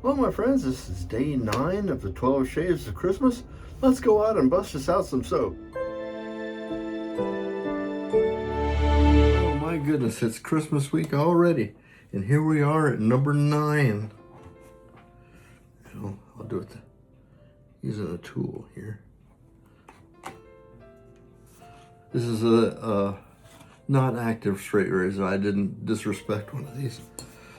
Well, my friends, this is day 9 of the 12 Shades of Christmas. Let's go out and bust us out some soap. Oh my goodness, it's Christmas week already. And here we are at number 9. I'll do it using a tool here. This is a not active straight razor. I didn't disrespect one of these.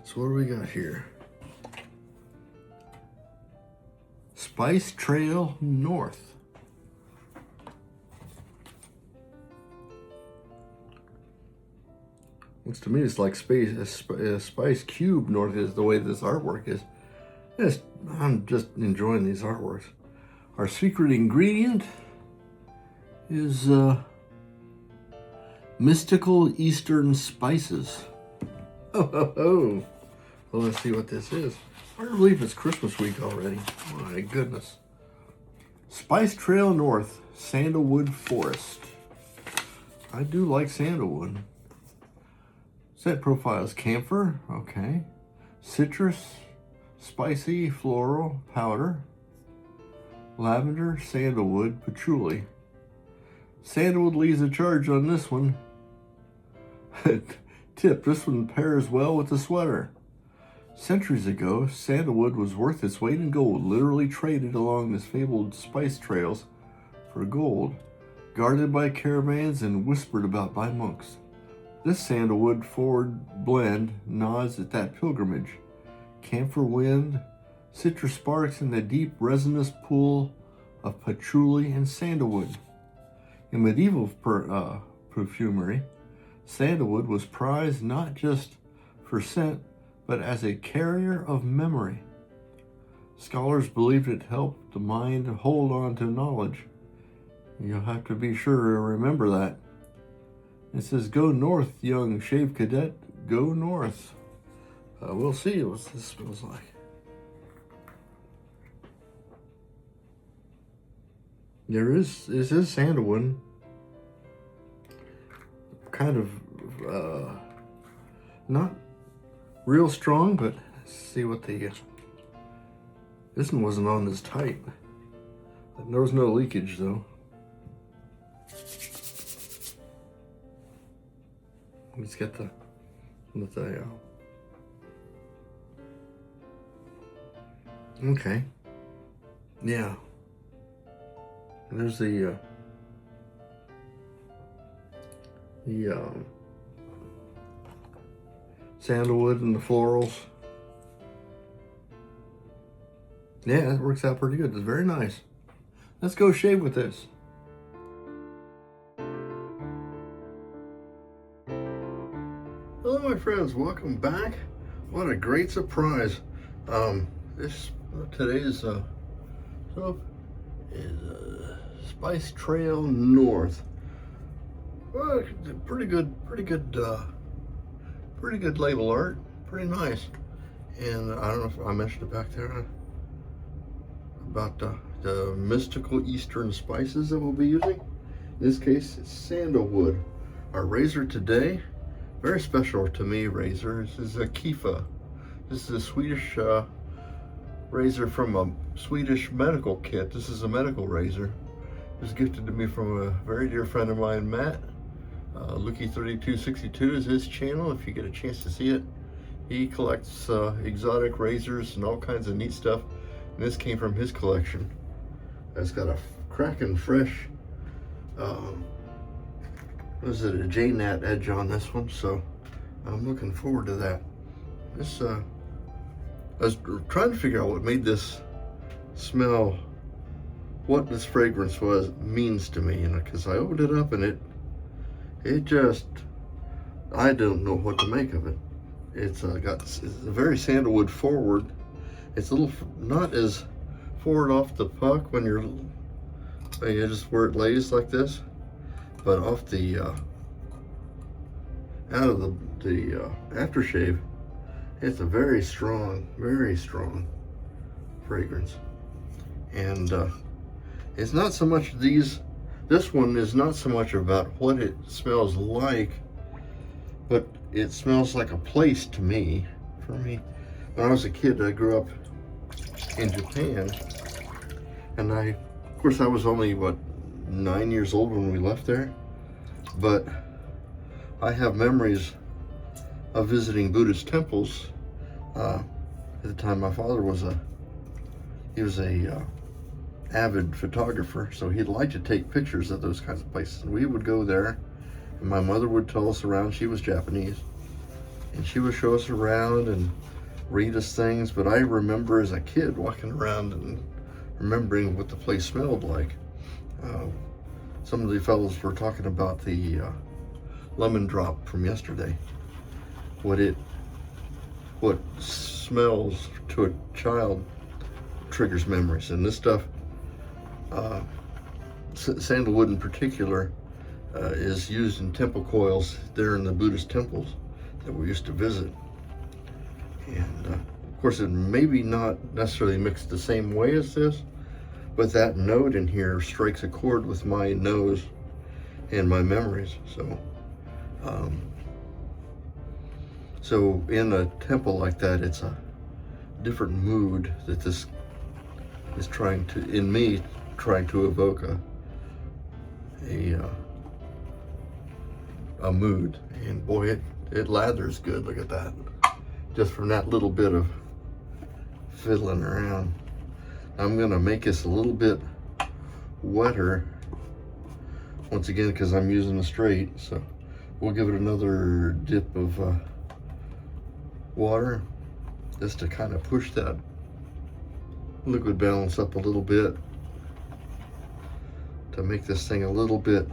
So what do we got here? Spice Trail North. Looks to me it's like Spice Cube North is the way this artwork is. I'm just enjoying these artworks. Our secret ingredient is mystical Eastern spices. Oh. Well, let's see what this is. Hard to believe it's Christmas week already. My goodness. Spice Trail North, Sandalwood Forest. I do like sandalwood. Scent profile is camphor, okay. Citrus, spicy, floral, powder. Lavender, sandalwood, patchouli. Sandalwood leads the charge on this one. Tip, this one pairs well with the sweater. Centuries ago, sandalwood was worth its weight in gold, literally traded along the fabled spice trails for gold, guarded by caravans and whispered about by monks. This sandalwood forward blend nods at that pilgrimage. Camphor wind, citrus sparks, and the deep resinous pool of patchouli and sandalwood. In medieval perfumery, sandalwood was prized not just for scent, but as a carrier of memory. Scholars believed it helped the mind hold on to knowledge. You'll have to be sure to remember that. It says, go north, young shave cadet, go north. We'll see what this smells like. This is sandalwood. Kind of, not real strong, but let's see what this one wasn't on this tight. There was no leakage though. Let's get okay. Yeah. And there's the sandalwood and the florals. Yeah, it works out pretty good. It's very nice. Let's go shave with this. Hello, my friends. Welcome back. What a great surprise. Today's soap is Spice Trail North. Well, pretty good label art, pretty nice. And I don't know if I mentioned it back there about the mystical Eastern spices that we'll be using. In this case, it's sandalwood. Our razor today, very special to me razor. This is a KIFA. This is a Swedish razor from a Swedish medical kit. This is a medical razor. It was gifted to me from a very dear friend of mine, Matt. Lucky3262 is his channel if you get a chance to see it. He collects exotic razors and all kinds of neat stuff. And this came from his collection. It's got a cracking fresh, what is it, a J-Nat edge on this one. So I'm looking forward to that. I was trying to figure out what made this smell, what this fragrance means to me, because I opened it up and it just, I don't know what to make of it. It's a very sandalwood forward. It's a little, not as forward off the puck when you're just where it lays like this, but off the, out of the aftershave, it's a very strong fragrance. And it's not so much this one is not so much about what it smells like, but it smells like a place to me. For me, when I was a kid, I grew up in Japan, and of course, I was only, what, 9 years old when we left there, but I have memories of visiting Buddhist temples. At the time, my father was a avid photographer, so he'd like to take pictures of those kinds of places. And we would go there, and my mother would tell us around. She was Japanese, and she would show us around and read us things. But I remember as a kid walking around and remembering what the place smelled like. Some of the fellows were talking about the lemon drop from yesterday. What smells to a child triggers memories, and this stuff, sandalwood in particular, is used in temple coils there in the Buddhist temples that we used to visit. And of course, it maybe not necessarily mixed the same way as this, but that note in here strikes a chord with my nose and my memories. So in a temple like that, it's a different mood that this is trying to evoke a mood. And boy, it lathers good. Look at that. Just from that little bit of fiddling around. I'm gonna make this a little bit wetter once again because I'm using a straight, so we'll give it another dip of water just to kind of push that liquid balance up a little bit, to make this thing a little bit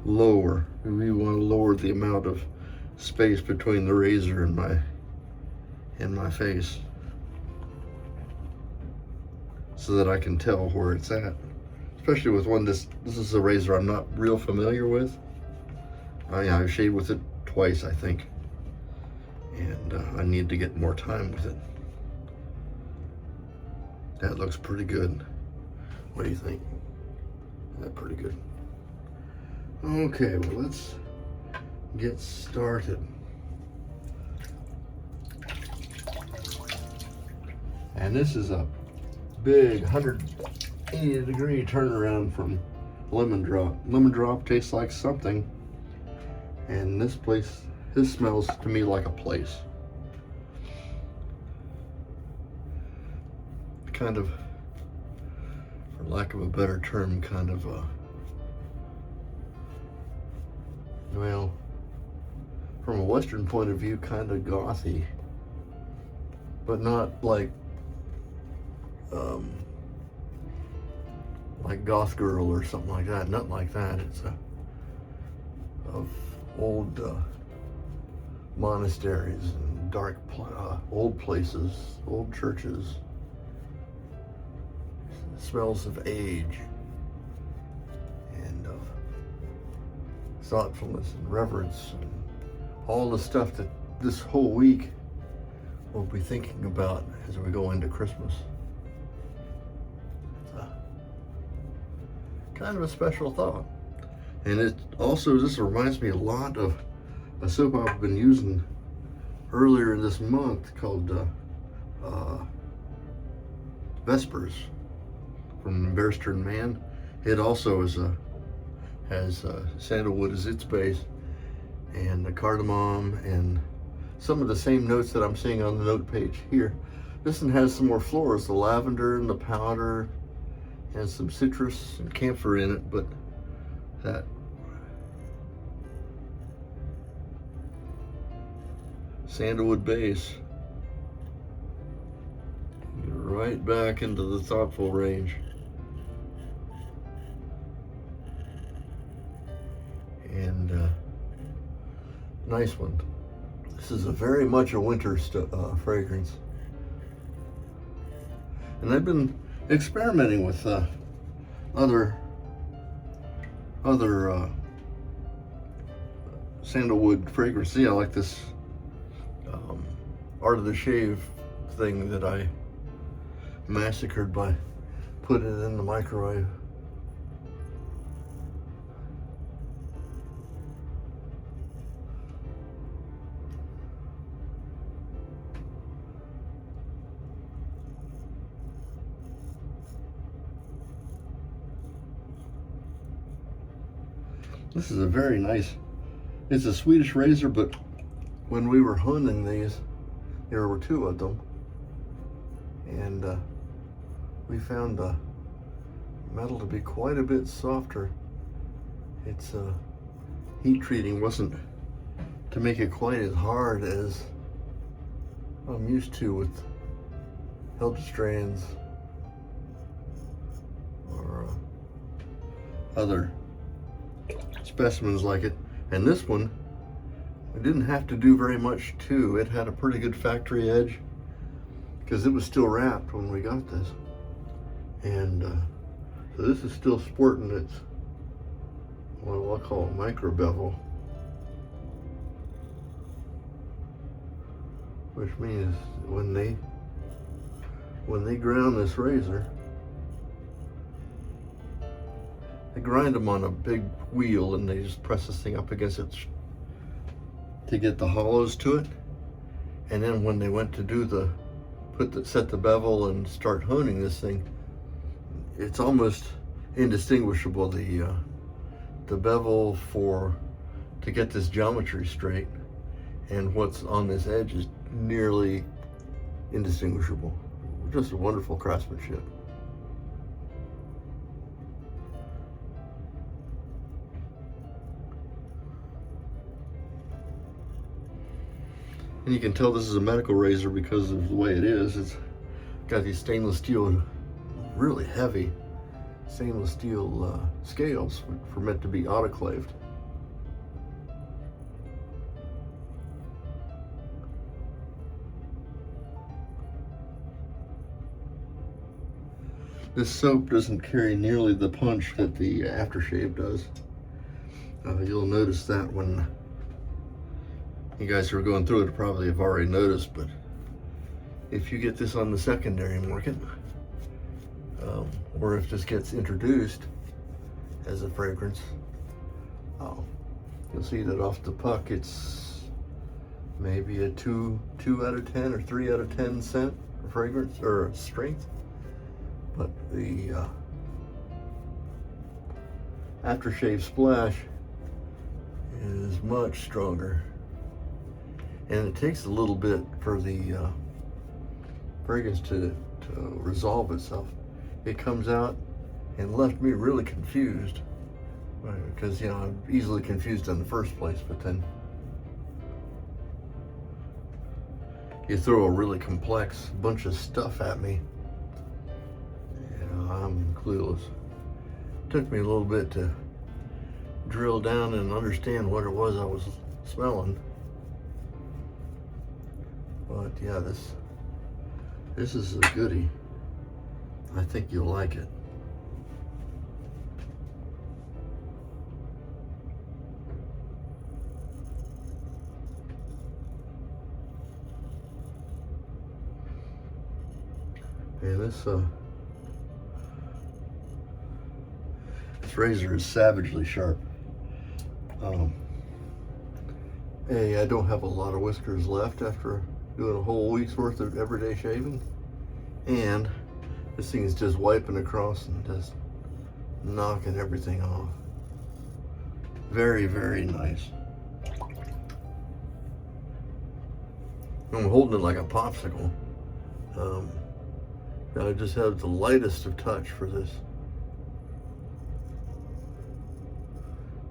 lower. We want to lower the amount of space between the razor and my face, so that I can tell where it's at. Especially with one, this is a razor I'm not real familiar with. I've shaved with it twice, I think, and I need to get more time with it. That looks pretty good. What do you think? That's pretty good. Okay, well, let's get started. And this is a big 180-degree turnaround from lemon drop. Lemon drop tastes like something, and this smells to me like a place. Kind of, for lack of a better term, kind of well, from a Western point of view, kind of gothy, but not like Goth Girl or something like that. Not like that. It's of old monasteries and dark old places, old churches. Smells of age and of thoughtfulness and reverence and all the stuff that this whole week we'll be thinking about as we go into Christmas. Kind of a special thought. And it also, this reminds me a lot of a soap I've been using earlier this month called Vespers from Bearstern Man. It also has sandalwood as its base, and the cardamom and some of the same notes that I'm seeing on the note page here. This one has some more florals, the lavender and the powder, and some citrus and camphor in it, but that sandalwood base, right back into the thoughtful range. And nice one. This is very much a winter fragrance. And I've been experimenting with other sandalwood fragrances. I like this Art of the Shave thing that I massacred by putting it in the microwave. This is a very nice, it's a Swedish razor, but when we were hunting these, there were two of them, and we found the metal to be quite a bit softer. Its heat treating wasn't to make it quite as hard as I'm used to with held strands or other specimens like it. And this one, we didn't have to do very much to. It had a pretty good factory edge because it was still wrapped when we got this. And so this is still sporting its, what I'll call a micro bevel, which means when they ground this razor, they grind them on a big wheel and they just press this thing up against it to get the hollows to it. And then when they went to do set the bevel and start honing this thing, it's almost indistinguishable. The bevel to get this geometry straight and what's on this edge is nearly indistinguishable. Just a wonderful craftsmanship. And you can tell this is a medical razor because of the way it is. It's got these stainless steel, really heavy stainless steel scales for meant to be autoclaved. This soap doesn't carry nearly the punch that the aftershave does. You'll notice that when you guys who are going through it probably have already noticed, but if you get this on the secondary market, or if this gets introduced as a fragrance, you'll see that off the puck it's maybe a 2 out of 10 or 3 out of 10 scent fragrance or strength. But the aftershave splash is much stronger, and it takes a little bit for the fragrance to resolve itself. It comes out and left me really confused, because I'm easily confused in the first place, but then you throw a really complex bunch of stuff at me, I'm clueless. It took me a little bit to drill down and understand what it was I was smelling. But yeah, this is a goodie. I think you'll like it. And this razor is savagely sharp. I don't have a lot of whiskers left after doing a whole week's worth of everyday shaving, and this thing is just wiping across and just knocking everything off. Very, very nice. I'm holding it like a popsicle. I just have the lightest of touch for this.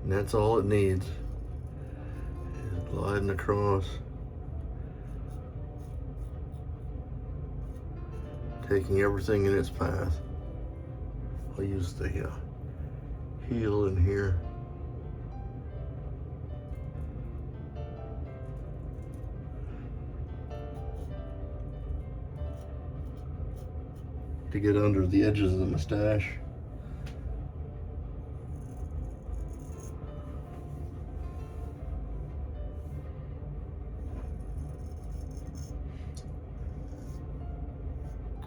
And that's all it needs. Is gliding across, taking everything in its path. I'll use the heel in here. To get under the edges of the mustache.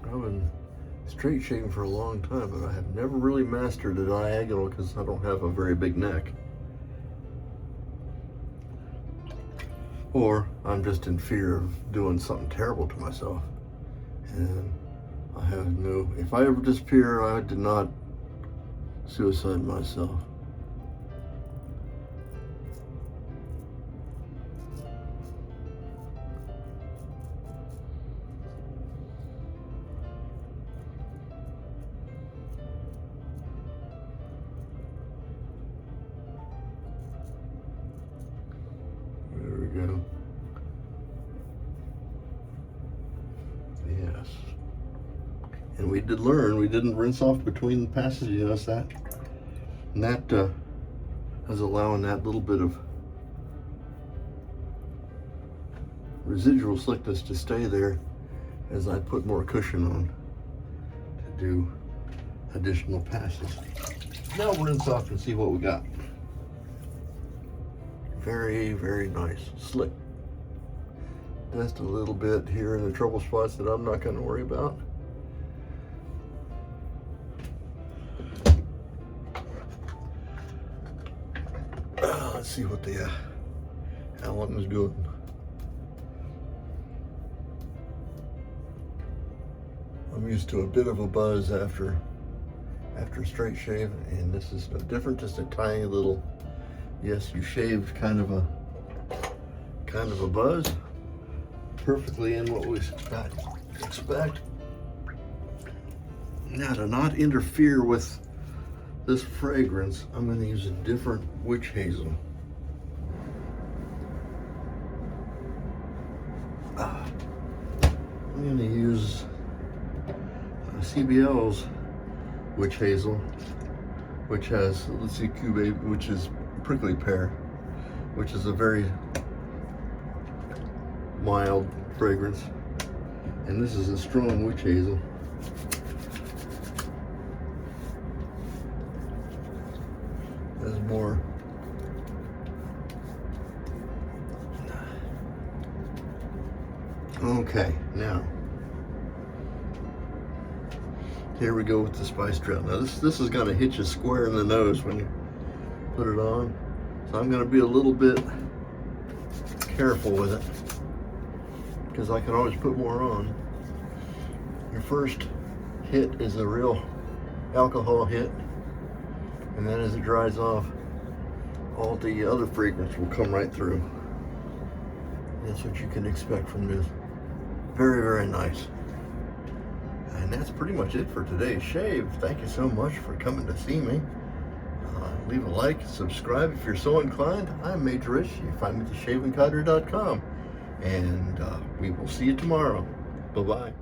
I've been straight shaving for a long time, but I have never really mastered a diagonal because I don't have a very big neck. Or I'm just in fear of doing something terrible to myself. And I have no, if I ever disappear, I did not suicide myself. Yes. And we did learn, we didn't rinse off between the passes, you notice that? And that is allowing that little bit of residual slickness to stay there as I put more cushion on to do additional passes. Now we'll rinse off and see what we got. Very, very nice, slick. Just a little bit here in the trouble spots that I'm not going to worry about. Let's see what the Allen is doing. I'm used to a bit of a buzz after a straight shave, and this is no different. Just a tiny little, yes, you shaved kind of a buzz. Perfectly in what we expect. Now, to not interfere with this fragrance, I'm going to use a different witch hazel. I'm going to use CBL's witch hazel, which has, let's see, Cube, which is prickly pear, which is a very mild fragrance, and this is a strong witch hazel. There's more. Okay, now here we go with the spice trail. Now this is going to hit you square in the nose when you put it on, so I'm going to be a little bit careful with it, because I can always put more on. Your first hit is a real alcohol hit, and then as it dries off, all the other fragrance will come right through. That's what you can expect from this. Very, very nice. And that's pretty much it for today's shave. Thank you so much for coming to see me. Leave a like, subscribe if you're so inclined. I'm Major Rich. You find me at theshavingcodger.com. And we will see you tomorrow. Bye-bye.